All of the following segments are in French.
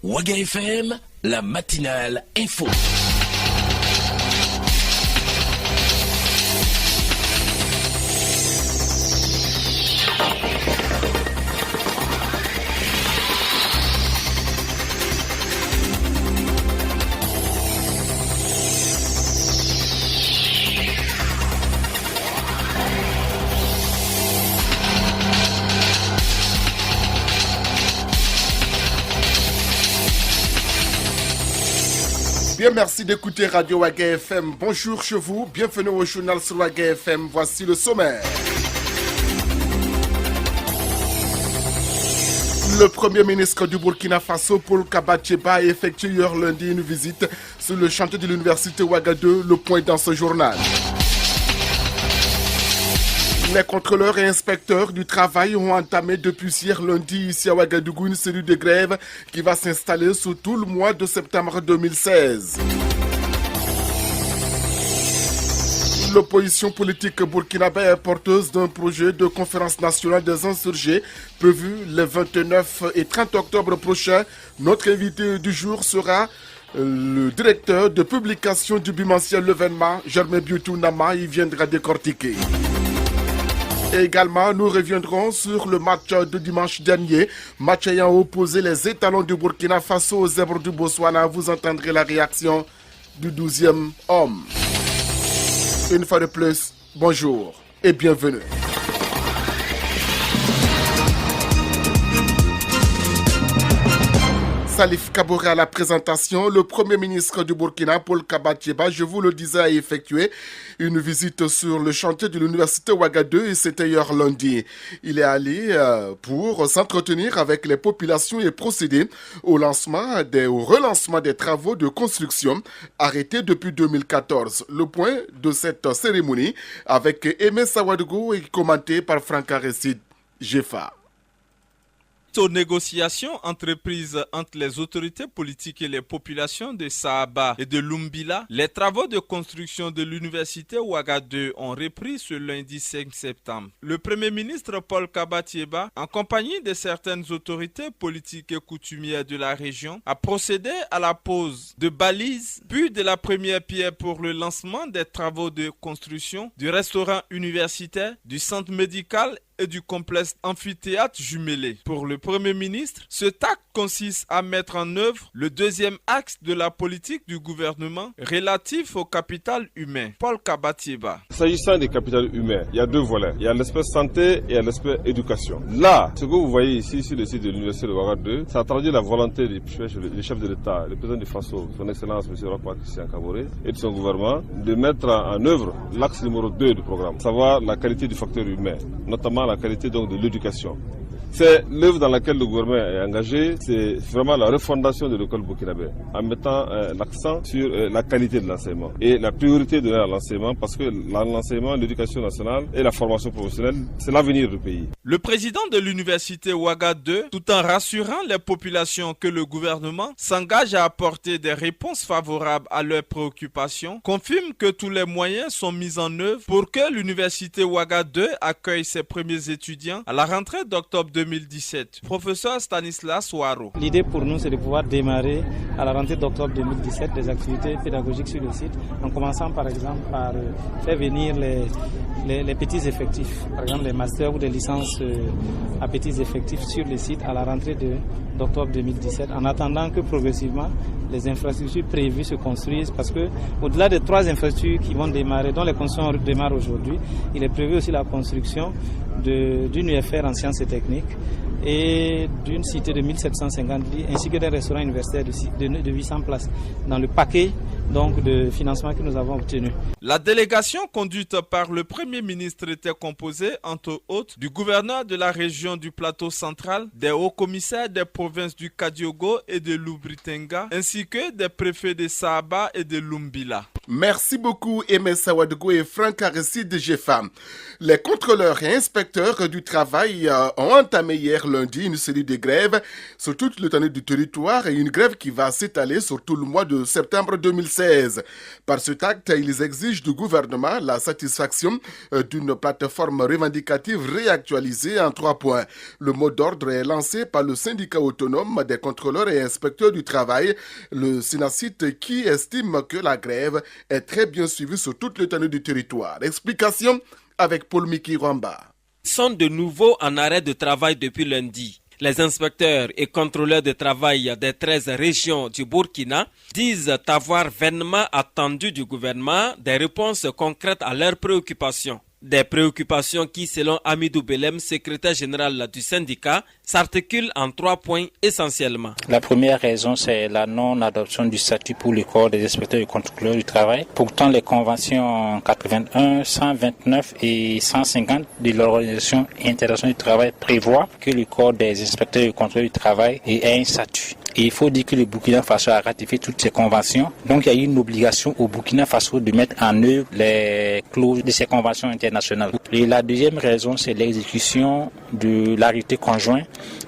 Waga FM, la matinale info. Bien, merci d'écouter Radio Waga FM. Bonjour chez vous, bienvenue au journal sur Waga FM. Voici le sommaire. Le Premier ministre du Burkina Faso, Paul Kaba Thiéba, a effectué hier lundi une visite sur le chantier de l'université Ouagadougou. Le point dans ce journal. Les contrôleurs et inspecteurs du travail ont entamé depuis hier lundi ici à Ouagadougou une série de grèves qui va s'installer sur tout le mois de septembre 2016. L'opposition politique burkinabé est porteuse d'un projet de conférence nationale des insurgés prévu les 29 et 30 octobre prochains. Notre invité du jour sera le directeur de publication du bimensuel L'Événement, Germain Bioutou Nama. Il viendra décortiquer. Et également, nous reviendrons sur le match de dimanche dernier, match ayant opposé les étalons du Burkina Faso aux zèbres du Botswana. Vous entendrez la réaction du 12e homme. Une fois de plus, bonjour et bienvenue. Salif Kaboré à la présentation. Le Premier ministre du Burkina, Paul Kaba Thiéba, je vous le disais, a effectué une visite sur le chantier de l'université Ouagadougou et c'était hier lundi. Il est allé pour s'entretenir avec les populations et procéder au relancement des travaux de construction arrêtés depuis 2014. Le point de cette cérémonie avec Aimé Sawadougou est commenté par Franck Aristide Jefa. Aux négociations entreprises entre les autorités politiques et les populations de Sahaba et de Lumbila, les travaux de construction de l'université Ouagadougou ont repris ce lundi 5 septembre. Le Premier ministre Paul Kaba Thiéba, en compagnie de certaines autorités politiques et coutumières de la région, a procédé à la pose de balises, puis de la première pierre pour le lancement des travaux de construction du restaurant universitaire, du centre médical et du complexe amphithéâtre jumelé. Pour le Premier ministre, ce acte consiste à mettre en œuvre le deuxième axe de la politique du gouvernement relatif au capital humain. Paul Kaba Thiéba. S'agissant des capitaux humains, il y a deux volets. Il y a l'aspect santé et l'aspect éducation. Là, ce que vous voyez ici sur le site de l'université de Ouagadougou, ça traduit la volonté du chef de l'État, le président du Faso, son excellence M. Roch Christian Kaboré et de son gouvernement, de mettre en œuvre l'axe numéro 2 du programme, savoir la qualité du facteur humain, notamment la qualité donc de l'éducation. C'est l'œuvre dans laquelle le gouvernement est engagé, c'est vraiment la refondation de l'école burkinabé, en mettant l'accent sur la qualité de l'enseignement et la priorité donnée à l'enseignement, parce que l'enseignement, l'éducation nationale et la formation professionnelle, c'est l'avenir du pays. Le président de l'université Ouagadougou, tout en rassurant les populations que le gouvernement s'engage à apporter des réponses favorables à leurs préoccupations, confirme que tous les moyens sont mis en œuvre pour que l'université Ouagadougou accueille ses premiers étudiants à la rentrée d'octobre 2017. Professeur Stanislas Ouaro. L'idée pour nous, c'est de pouvoir démarrer à la rentrée d'octobre 2017 des activités pédagogiques sur le site, en commençant par exemple par faire venir les petits effectifs, par exemple les masters ou des licences à petits effectifs sur le site à la rentrée d'octobre 2017, en attendant que progressivement les infrastructures prévues se construisent, parce que au-delà des 3 infrastructures qui vont démarrer, dont les constructions démarrent aujourd'hui, il est prévu aussi la construction d'une UFR en sciences et techniques et d'une cité de 1750 lits, ainsi que d'un restaurant universitaire de 800 places dans le paquet donc de financement que nous avons obtenu. La délégation conduite par le Premier ministre était composée entre autres du gouverneur de la région du plateau central, des hauts-commissaires des provinces du Kadiogo et de l'Ubritenga, ainsi que des préfets de Sahaba et de Lumbila. Merci beaucoup Aimé Sawadougou et Franck Aristide Jefa. Les contrôleurs et inspecteurs du travail ont entamé hier lundi une série de grèves sur toute l'étendue du territoire et une grève qui va s'étaler sur tout le mois de septembre 2016. 2016. Par cet acte, ils exigent du gouvernement la satisfaction d'une plateforme revendicative réactualisée en 3 points. Le mot d'ordre est lancé par le syndicat autonome des contrôleurs et inspecteurs du travail, le SYNACIT, qui estime que la grève est très bien suivie sur toute l'étendue du territoire. Explication avec Paul Miki Rwamba. Sont de nouveau en arrêt de travail depuis lundi. Les inspecteurs et contrôleurs de travail des 13 régions du Burkina disent avoir vainement attendu du gouvernement des réponses concrètes à leurs préoccupations. Des préoccupations qui, selon Amidou Belem, secrétaire général du syndicat, s'articulent en 3 points essentiellement. La première raison, c'est la non-adoption du statut pour le corps des inspecteurs et contrôleurs du travail. Pourtant, les conventions 81, 129 et 150 de l'Organisation internationale du travail prévoient que le corps des inspecteurs et contrôleurs du travail ait un statut. Et il faut dire que le Burkina Faso a ratifié toutes ces conventions. Donc, il y a une obligation au Burkina Faso de mettre en œuvre les clauses de ces conventions internationales. Et la deuxième raison, c'est l'exécution de l'arrêté conjoint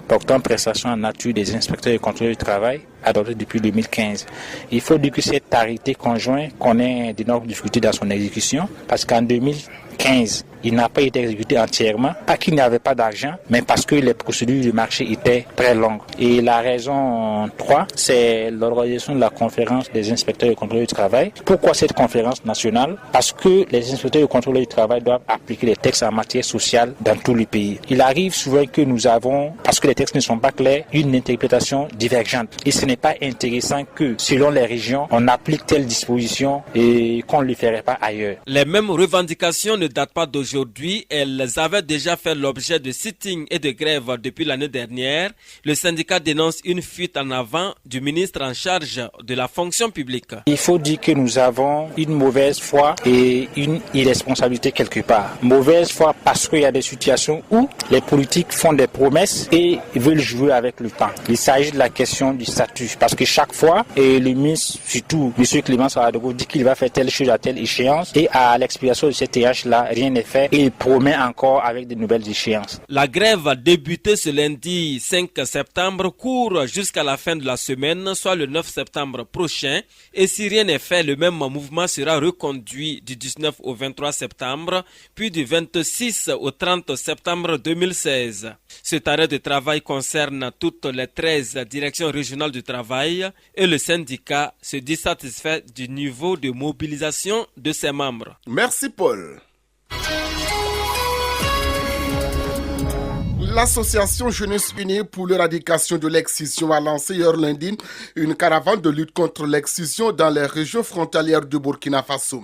portant prestation en nature des inspecteurs et contrôleurs du travail adopté depuis 2015. Il faut dire que cet arrêté conjoint connaît d'énormes difficultés dans son exécution parce qu'en 2015, il n'a pas été exécuté entièrement, pas qu'il n'y avait pas d'argent, mais parce que les procédures du marché étaient très longues. Et la raison 3, c'est l'organisation de la conférence des inspecteurs et contrôleurs du travail. Pourquoi cette conférence nationale? Parce que les inspecteurs et contrôleurs du travail doivent appliquer les textes en matière sociale dans tous les pays. Il arrive souvent que nous avons, parce que les textes ne sont pas clairs, une interprétation divergente. Et ce n'est pas intéressant que, selon les régions, on applique telle disposition et qu'on ne le ferait pas ailleurs. Les mêmes revendications ne datent pas d'aujourd'hui. Elles avaient déjà fait l'objet de sit-ins et de grèves depuis l'année dernière. Le syndicat dénonce une fuite en avant du ministre en charge de la fonction publique. Il faut dire que nous avons une mauvaise foi et une irresponsabilité quelque part. Mauvaise foi parce qu'il y a des situations où les politiques font des promesses et veulent jouer avec le temps. Il s'agit de la question du statut parce que chaque fois, le ministre, surtout M. Clément Ouedraogo, dit qu'il va faire telle chose à telle échéance et à l'expiration de cette échéance-là, rien n'est fait. Et il promet encore avec de nouvelles échéances. La grève a débuté ce lundi 5 septembre, court jusqu'à la fin de la semaine, soit le 9 septembre prochain. Et si rien n'est fait, le même mouvement sera reconduit du 19 au 23 septembre, puis du 26 au 30 septembre 2016. Cet arrêt de travail concerne toutes les 13 directions régionales du travail et le syndicat se dit satisfait du niveau de mobilisation de ses membres. Merci Paul. L'association Jeunesse Unie pour l'éradication de l'excision a lancé hier lundi une caravane de lutte contre l'excision dans les régions frontalières du Burkina Faso.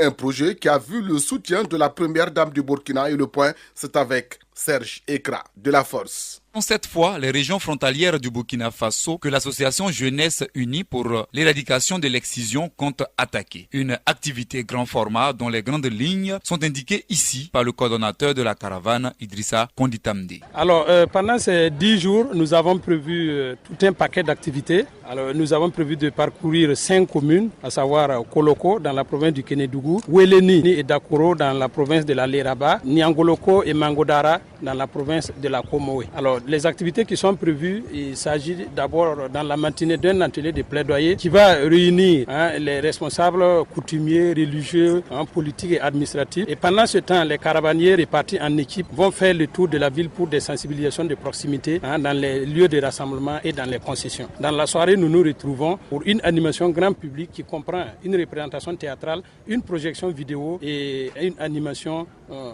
Un projet qui a vu le soutien de la première dame du Burkina et le point, c'est avec Serge Ekra de la Force. Cette fois, les régions frontalières du Burkina Faso que l'association Jeunesse Unie pour l'éradication de l'excision compte attaquer. Une activité grand format dont les grandes lignes sont indiquées ici par le coordonnateur de la caravane, Idrissa Konditamdi. Alors, pendant ces 10 jours, nous avons prévu tout un paquet d'activités. Alors, nous avons prévu de parcourir 5 communes, à savoir Koloko dans la province du Kénédougou, Oueleni et Dakoro dans la province de la Léraba, Niangoloko et Mangodara dans la province de la Komoé. Alors, les activités qui sont prévues, il s'agit d'abord dans la matinée d'un atelier de plaidoyer qui va réunir les responsables coutumiers, religieux, politiques et administratifs. Et pendant ce temps, les caravaniers répartis en équipe vont faire le tour de la ville pour des sensibilisations de proximité dans les lieux de rassemblement et dans les concessions. Dans la soirée, nous nous retrouvons pour une animation grand public qui comprend une représentation théâtrale, une projection vidéo et une animation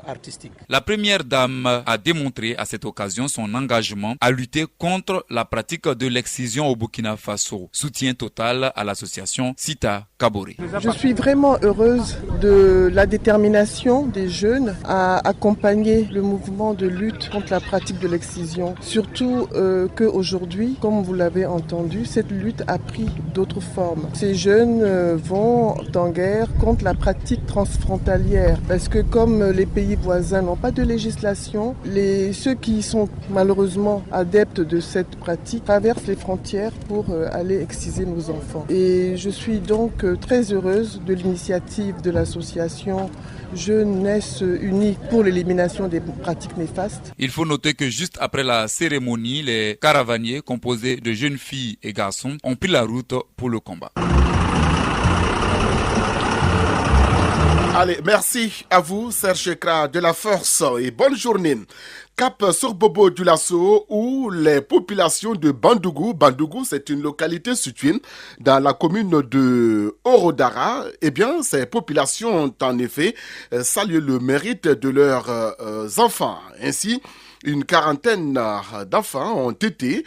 artistique. La première dame a démontré à cette occasion son engagement à lutter contre la pratique de l'excision au Burkina Faso. Soutien total à l'association Sita Kabore. Je suis vraiment heureuse de la détermination des jeunes à accompagner le mouvement de lutte contre la pratique de l'excision. Surtout qu'aujourd'hui, comme vous l'avez entendu, cette lutte a pris d'autres formes. Ces jeunes vont en guerre contre la pratique transfrontalière parce que comme les pays voisins n'ont pas de législation, ceux qui sont malheureusement adeptes de cette pratique traversent les frontières pour aller exciser nos enfants. Et je suis donc très heureuse de l'initiative de l'association Jeunesse Unie pour l'élimination des pratiques néfastes. Il faut noter que juste après la cérémonie, les caravaniers composés de jeunes filles et garçons ont pris la route pour le combat. Allez, merci à vous, Serge Kra de la Force, et bonne journée. Cap sur Bobo du Lasso, où les populations de Bandougou, c'est une localité située dans la commune de Orodara, eh bien, ces populations ont en effet salué le mérite de leurs enfants. Ainsi, une quarantaine d'enfants ont été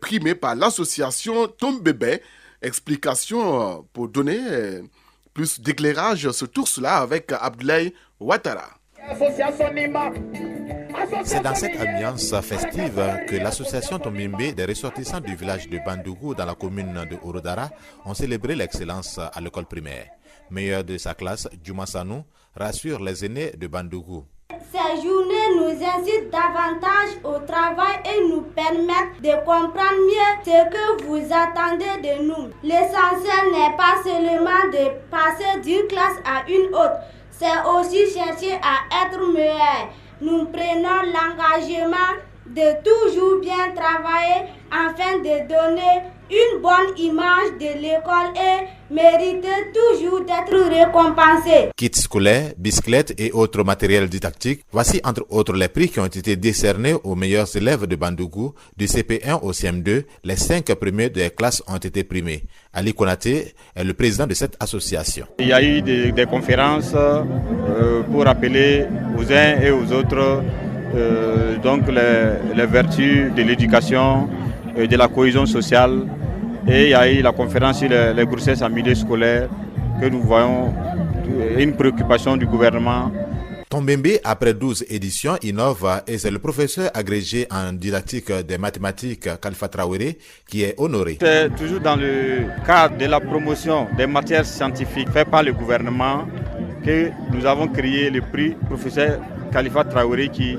primés par l'association Tombébé. Explication pour donner plus d'éclairage sur tout cela avec Abdoulaye Ouattara. C'est dans cette ambiance festive que l'association Tombimbe des ressortissants du village de Bandougou dans la commune de Orodara ont célébré l'excellence à l'école primaire. Meilleur de sa classe, Djouma Sanou rassure les aînés de Bandougou. Ces journées nous incitent davantage au travail et nous permettent de comprendre mieux ce que vous attendez de nous. L'essentiel n'est pas seulement de passer d'une classe à une autre, c'est aussi chercher à être meilleur. Nous prenons l'engagement de toujours bien travailler afin de donner une bonne image de l'école et mériter toujours d'être récompensé. Kits scolaires, bicyclettes et autres matériels didactiques, voici entre autres les prix qui ont été décernés aux meilleurs élèves de Bandougou, du CP1 au CM2. Les 5 premiers des classes ont été primés. Ali Konaté est le président de cette association. Il y a eu des conférences pour rappeler aux uns et aux autres donc les vertus de l'éducation et de la cohésion sociale. Et il y a eu la conférence sur les grossesses en milieu scolaire que nous voyons une préoccupation du gouvernement. Tombembe, après 12 éditions, innove et c'est le professeur agrégé en didactique des mathématiques Khalifa Traoré qui est honoré. C'est toujours dans le cadre de la promotion des matières scientifiques fait par le gouvernement que nous avons créé le prix professeur Khalifa Traoré qui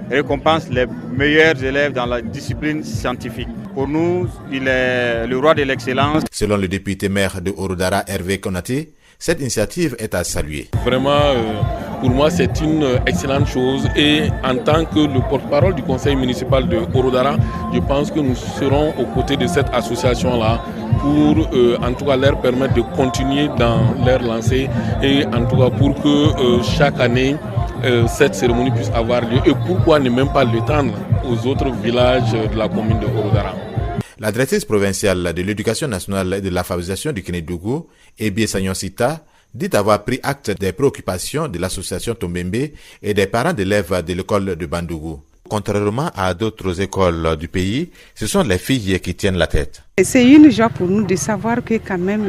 récompense les meilleurs élèves dans la discipline scientifique. Pour nous, il est le roi de l'excellence. Selon le député maire de Orodara, Hervé Konaté, cette initiative est à saluer. Vraiment, pour moi, c'est une excellente chose. Et en tant que le porte-parole du conseil municipal de Orodara, je pense que nous serons aux côtés de cette association-là pour, en tout cas, leur permettre de continuer dans leur lancée et en tout cas pour que chaque année, cette cérémonie puisse avoir lieu. Et pourquoi ne même pas l'étendre aux autres villages de la commune de Orodara. La directrice provinciale de l'éducation nationale et de l'alphabétisation du Kénédougou, Ebie Sagnon-Sita, dit avoir pris acte des préoccupations de l'association Tombembe et des parents d'élèves de l'école de Bandougou. Contrairement à d'autres écoles du pays, ce sont les filles qui tiennent la tête. C'est une joie pour nous de savoir que quand même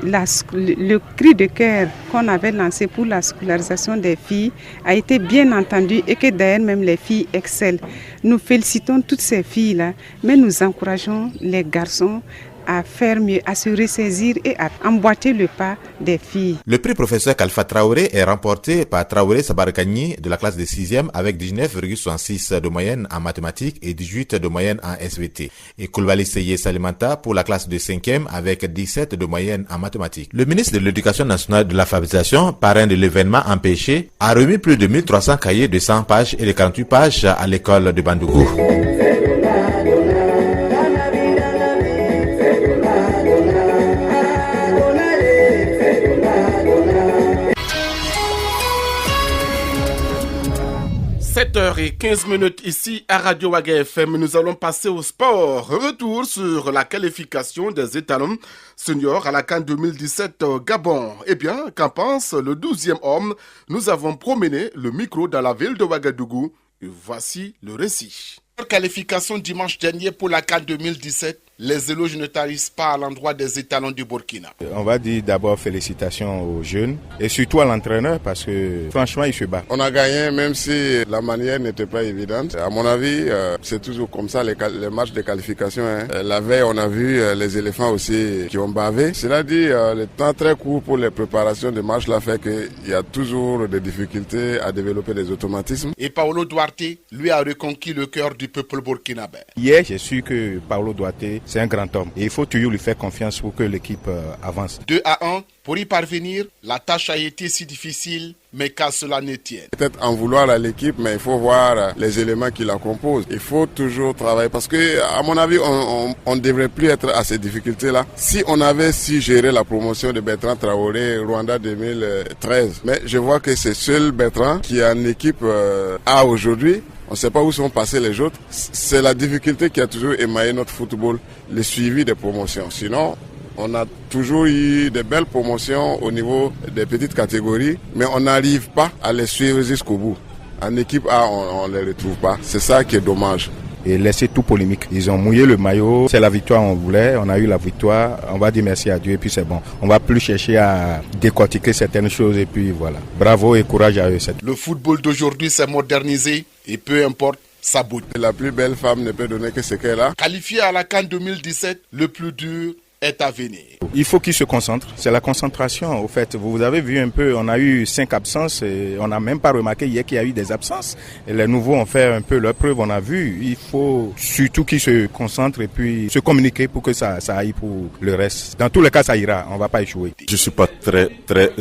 le cri de cœur qu'on avait lancé pour la scolarisation des filles a été bien entendu et que d'ailleurs même les filles excellent. Nous félicitons toutes ces filles-là, mais nous encourageons les garçons à faire mieux, à se ressaisir et à emboîter le pas des filles. Le prix professeur Khalifa Traoré est remporté par Traoré Sabarkani de la classe de 6e avec 19,66 de moyenne en mathématiques et 18 de moyenne en SVT. Et Koulibaly Seye Salimata pour la classe de 5e avec 17 de moyenne en mathématiques. Le ministre de l'Éducation nationale de l'alphabétisation, parrain de l'événement empêché, a remis plus de 1300 cahiers de 100 pages et de 48 pages à l'école de Bandougou. 7h15 ici à Radio Waga FM. Nous allons passer au sport. Retour sur la qualification des étalons seniors à la CAN 2017 Gabon. Eh bien, qu'en pense le 12e homme? Nous avons promené le micro dans la ville de Ouagadougou. Et voici le récit. Qualification dimanche dernier pour la CAN 2017. Les éloges ne tarissent pas à l'endroit des étalons du Burkina. On va dire d'abord félicitations aux jeunes et surtout à l'entraîneur parce que franchement il se bat. On a gagné même si la manière n'était pas évidente. À mon avis, c'est toujours comme ça les matchs de qualification. La veille, on a vu les éléphants aussi qui ont bavé. Cela dit, le temps très court pour les préparations de matchs là fait qu'il y a toujours des difficultés à développer des automatismes. Et Paolo Duarte, lui, a reconquis le cœur du peuple burkinabé. Hier, j'ai su que Paolo Duarte c'est un grand homme. Et il faut toujours lui faire confiance pour que l'équipe avance. 2-1, pour y parvenir, la tâche a été si difficile, mais qu'à cela ne tienne. Peut-être en vouloir à l'équipe, mais il faut voir les éléments qui la composent. Il faut toujours travailler parce que, à mon avis, on ne devrait plus être à ces difficultés-là. Si on avait su gérer la promotion de Bertrand Traoré, Rwanda 2013, mais je vois que c'est seul Bertrand qui a une équipe A aujourd'hui. On ne sait pas où sont passés les autres. C'est la difficulté qui a toujours émaillé notre football, le suivi des promotions. Sinon, on a toujours eu de belles promotions au niveau des petites catégories, mais on n'arrive pas à les suivre jusqu'au bout. En équipe A, on ne les retrouve pas. C'est ça qui est dommage. Et laisser tout polémique. Ils ont mouillé le maillot. C'est la victoire qu'on voulait. On a eu la victoire. On va dire merci à Dieu et puis c'est bon. On va plus chercher à décortiquer certaines choses et puis voilà. Bravo et courage à eux. Le football d'aujourd'hui s'est modernisé et peu importe sa beauté. La plus belle femme ne peut donner que ce qu'elle a. Qualifié à la CAN 2017, le plus dur est à venir. Il faut qu'ils se concentrent. C'est la concentration. Au fait, vous avez vu un peu, on a eu 5 absences et on n'a même pas remarqué hier qu'il y a eu des absences. Et les nouveaux ont fait un peu leur preuve, on a vu. Il faut surtout qu'ils se concentrent et puis se communiquer pour que ça aille pour le reste. Dans tous les cas, ça ira. On ne va pas échouer. Je ne suis pas très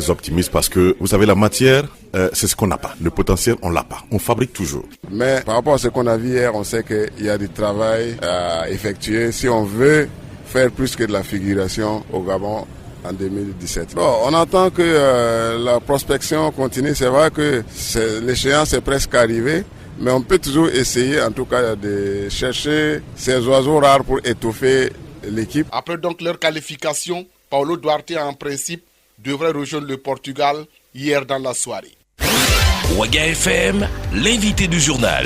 optimiste parce que, vous savez, la matière, c'est ce qu'on n'a pas. Le potentiel, on l'a pas. On fabrique toujours. Mais par rapport à ce qu'on a vu hier, on sait qu'il y a du travail à effectuer. Si on veut faire plus que de la figuration au Gabon en 2017. Bon, on entend que la prospection continue. C'est vrai que l'échéance est presque arrivée, mais on peut toujours essayer en tout cas de chercher ces oiseaux rares pour étoffer l'équipe. Après donc leur qualification, Paulo Duarte en principe devrait rejoindre le Portugal hier dans la soirée. Ouaga FM, l'invité du journal.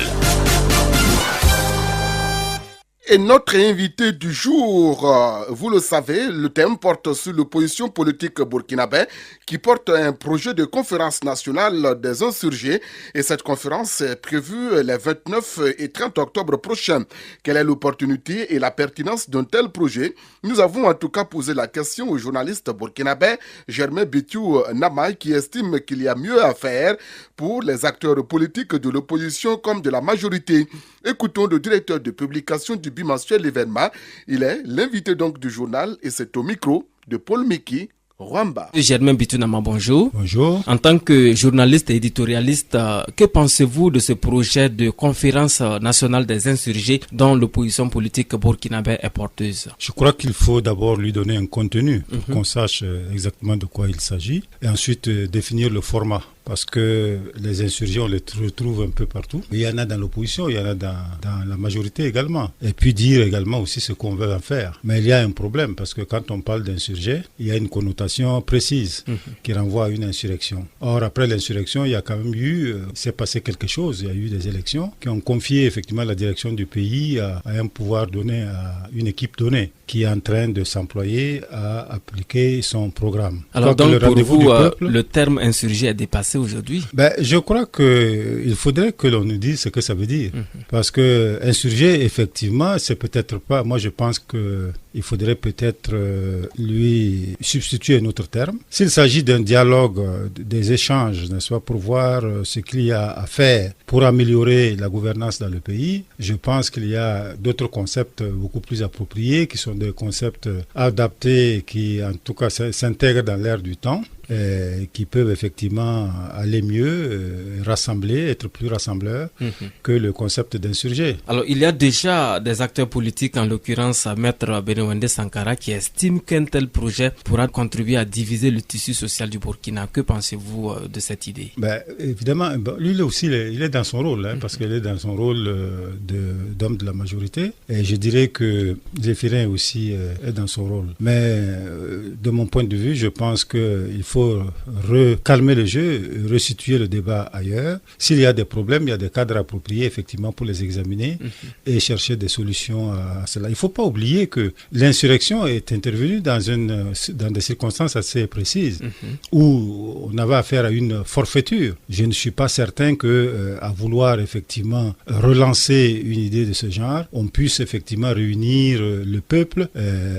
Et notre invité du jour, vous le savez, le thème porte sur l'opposition politique burkinabé qui porte un projet de conférence nationale des insurgés. Et cette conférence est prévue les 29 et 30 octobre prochains. Quelle est l'opportunité et la pertinence d'un tel projet? Nous avons en tout cas posé la question au journaliste burkinabé Germain Bitiou Namay qui estime qu'il y a mieux à faire pour les acteurs politiques de l'opposition comme de la majorité. Écoutons le directeur de publication du bimensuel L'événement. Il est l'invité donc du journal et c'est au micro de Paul Miki Rwamba. Germain Bitunama, bonjour. Bonjour. En tant que journaliste et éditorialiste, que pensez-vous de ce projet de conférence nationale des insurgés dont l'opposition politique burkinabé est porteuse? Je crois qu'il faut d'abord lui donner un contenu pour qu'on sache exactement de quoi il s'agit et ensuite définir le format. Parce que les insurgés, on les retrouve un peu partout. Il y en a dans l'opposition, il y en a dans la majorité également. Et puis dire également aussi ce qu'on veut en faire. Mais il y a un problème, parce que quand on parle d'insurgés, il y a une connotation précise qui renvoie à une insurrection. Or, après l'insurrection, il y a quand même eu, s'est passé quelque chose. Il y a eu des élections qui ont confié effectivement la direction du pays à un pouvoir donné, à une équipe donnée, qui est en train de s'employer à appliquer son programme. Alors donc, pour vous, le terme insurgé est dépassé aujourd'hui? Je crois qu'il faudrait que l'on nous dise ce que ça veut dire. Parce que insurgé, effectivement, c'est peut-être pas... Moi, je pense qu'il faudrait peut-être lui substituer un autre terme. S'il s'agit d'un dialogue, des échanges, n'est-ce pas, pour voir ce qu'il y a à faire pour améliorer la gouvernance dans le pays, je pense qu'il y a d'autres concepts beaucoup plus appropriés, qui sont des concepts adaptés, qui en tout cas s'intègrent dans l'ère du temps. Qui peuvent effectivement aller mieux, rassembler, être plus rassembleurs que le concept d'insurgé. Alors, il y a déjà des acteurs politiques, en l'occurrence Maître Benewende Sankara, qui estiment qu'un tel projet pourra contribuer à diviser le tissu social du Burkina. Que pensez-vous de cette idée? Évidemment, lui aussi, il est dans son rôle, parce qu'il est dans son rôle d'homme de la majorité. Et je dirais que Zéphirin aussi est dans son rôle. Mais de mon point de vue, je pense qu'il faut calmer le jeu, resituer le débat ailleurs. S'il y a des problèmes, il y a des cadres appropriés effectivement pour les examiner et chercher des solutions à cela. Il ne faut pas oublier que l'insurrection est intervenue dans des circonstances assez précises, où on avait affaire à une forfaiture. Je ne suis pas certain que, à vouloir effectivement relancer une idée de ce genre, on puisse effectivement réunir le peuple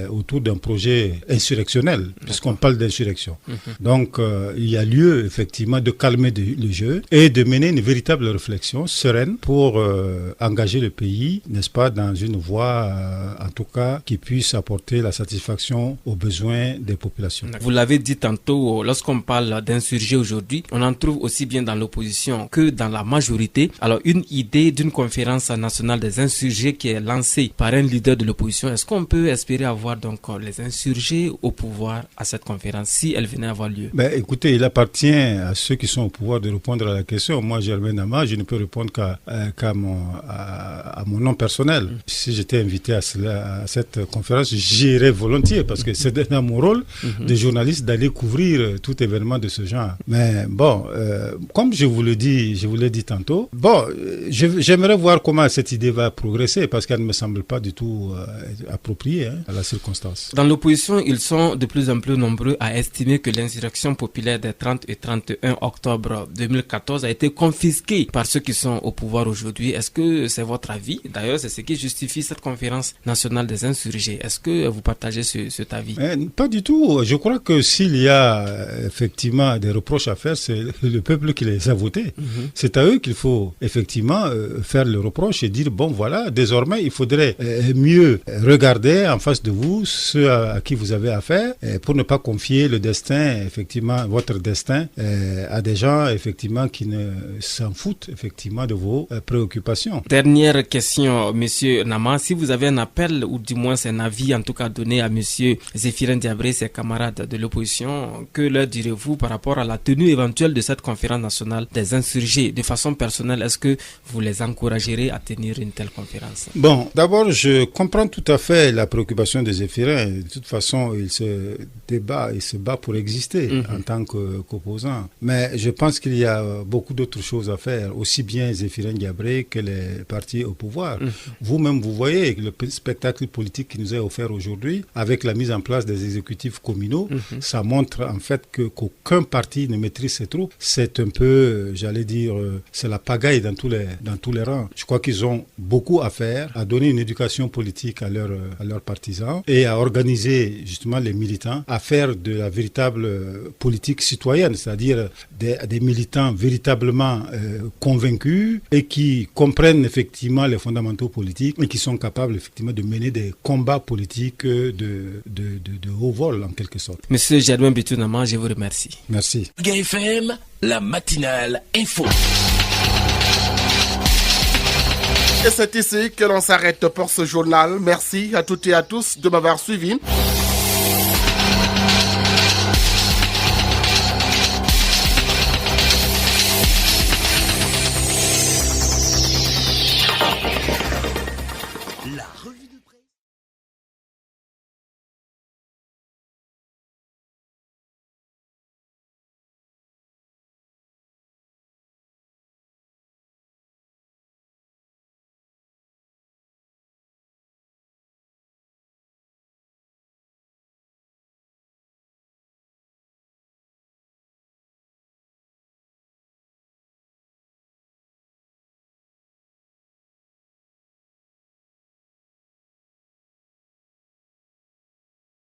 autour d'un projet insurrectionnel, puisqu'on parle d'insurrection. Donc, il y a lieu effectivement de calmer le jeu et de mener une véritable réflexion sereine pour engager le pays, n'est-ce pas, dans une voie, en tout cas, qui puisse apporter la satisfaction aux besoins des populations. Vous l'avez dit tantôt, lorsqu'on parle d'insurgés aujourd'hui, on en trouve aussi bien dans l'opposition que dans la majorité. Alors, une idée d'une conférence nationale des insurgés qui est lancée par un leader de l'opposition, est-ce qu'on peut espérer avoir donc les insurgés au pouvoir à cette conférence, si elle venait avoir lieu? Écoutez, il appartient à ceux qui sont au pouvoir de répondre à la question. Moi, Germain Nama, je ne peux répondre qu'à mon nom personnel. Si j'étais invité à cette conférence, j'irais volontiers parce que c'est dans mon rôle de journaliste d'aller couvrir tout événement de ce genre. Mais bon, comme je vous l'ai dit tantôt, j'aimerais voir comment cette idée va progresser parce qu'elle ne me semble pas du tout appropriée à la circonstance. Dans l'opposition, ils sont de plus en plus nombreux à estimer que l'insurrection populaire des 30 et 31 octobre 2014 a été confisquée par ceux qui sont au pouvoir aujourd'hui. Est-ce que c'est votre avis? D'ailleurs, c'est ce qui justifie cette conférence nationale des insurgés. Est-ce que vous partagez cet avis? Pas du tout. Je crois que s'il y a effectivement des reproches à faire, c'est le peuple qui les a votés. C'est à eux qu'il faut effectivement faire le reproche et dire, bon voilà, désormais il faudrait mieux regarder en face de vous ceux à qui vous avez affaire pour ne pas confier le destin, effectivement, votre destin à des gens effectivement qui ne s'en foutent effectivement de vos préoccupations. Dernière question, Monsieur Nama, si vous avez un appel ou du moins un avis en tout cas donné à Monsieur Zéphirin Diabré, ses camarades de l'opposition, que leur direz-vous par rapport à la tenue éventuelle de cette conférence nationale des insurgés? De façon personnelle, est-ce que vous les encouragerez à tenir une telle conférence? Bon, d'abord, je comprends tout à fait la préoccupation de Zéphirin. De toute façon, il se bat pour exister en tant qu'opposant. Mais je pense qu'il y a beaucoup d'autres choses à faire, aussi bien Zéphirin Diabré que les partis au pouvoir. Vous-même, vous voyez le spectacle politique qui nous est offert aujourd'hui, avec la mise en place des exécutifs communaux, ça montre en fait qu'aucun parti ne maîtrise ses troupes. C'est un peu, j'allais dire, c'est la pagaille dans tous les rangs. Je crois qu'ils ont beaucoup à faire, à donner une éducation politique à leurs partisans et à organiser justement les militants, à faire de la véritable politique citoyenne, c'est-à-dire des militants véritablement convaincus et qui comprennent effectivement les fondamentaux politiques et qui sont capables effectivement de mener des combats politiques de haut vol en quelque sorte. Monsieur Germain Bitou Nama, je vous remercie. Merci. GFM, la matinale info. Et c'est ici que l'on s'arrête pour ce journal. Merci à toutes et à tous de m'avoir suivi.